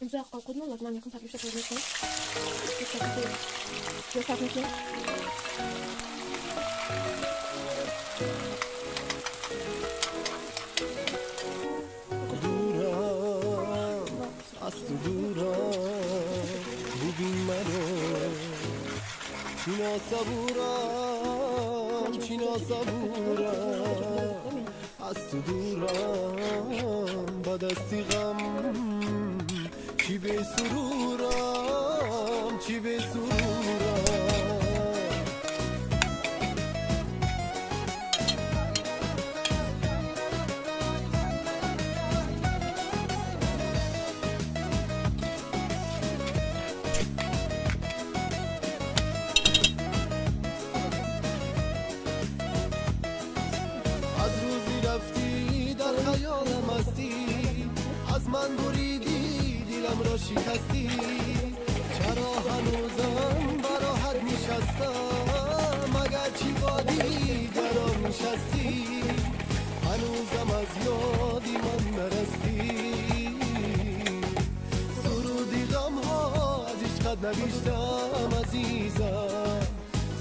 امضاء قدنا لازم يكون تعرف شكل مثلا شو تعرف مثلا دورم از تو دورم ببین منو چینا صبورم از تو دورم با دستی غم چی به سرورم چی به سرورم از روزی رفتی در خیالم هستی از من بریدی دلم را شکستی چرا هنوزم براحت نشستم اگر چی با دیگران نشستی هنوزم از یادی من نرستی سرودی غم ها از عشقت نوشتم عزیزم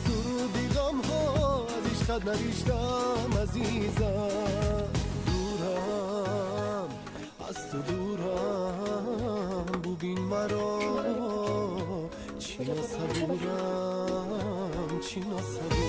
سرودی غم ها از عشقت نوشتم عزیزم دورم از تو دورم ببین مرا چینا صبورم چینا صبورم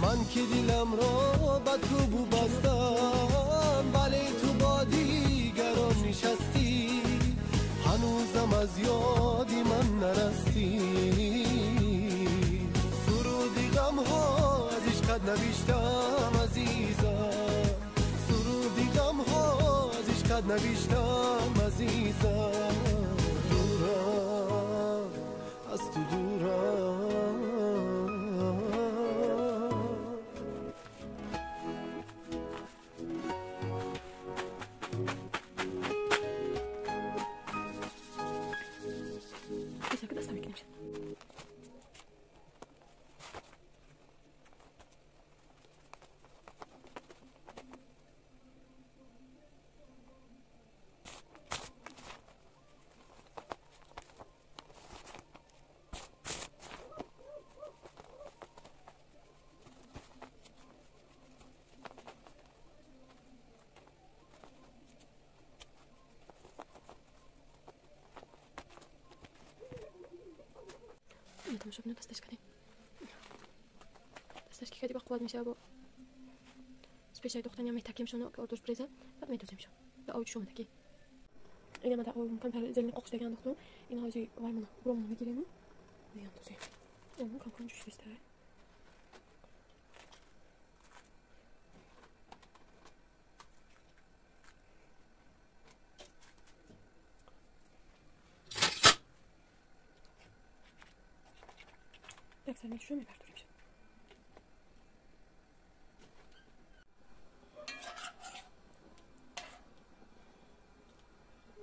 من که دلم را به تو بو بستم ولی تو با دیگران نشستی هنوزم از یادی من نرستی سرودی غم ها از عشقت نوشتم عزیزم سرودی غم ها از عشقت نوشتم عزیزم دورم از تو دورم انت مش ابن دستشكلي دستشكي كدي بقواد مش ابو سبيشال دختن يوم يتحكم شنو كأوتوش بريزا بعد ما يدوزم شو لا أول شو متكي إذا ما دعوا ممكن هل زين نقص تجان دختنو إن هذي وايمنا بروم ما يجيلنا زين توزي ممكن كون شو يستاهل أكثر من شو ما يبعتوا لي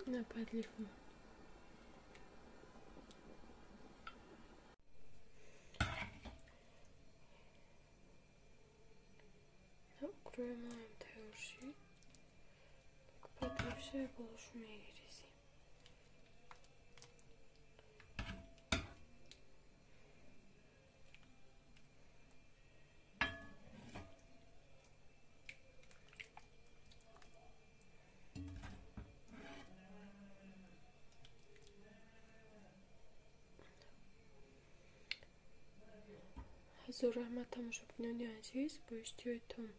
n'a pas de téléphone. Krema teoshi چه باش میریزیم. حضور رحمت تماشا بینانی عزیز با اشتیاقتان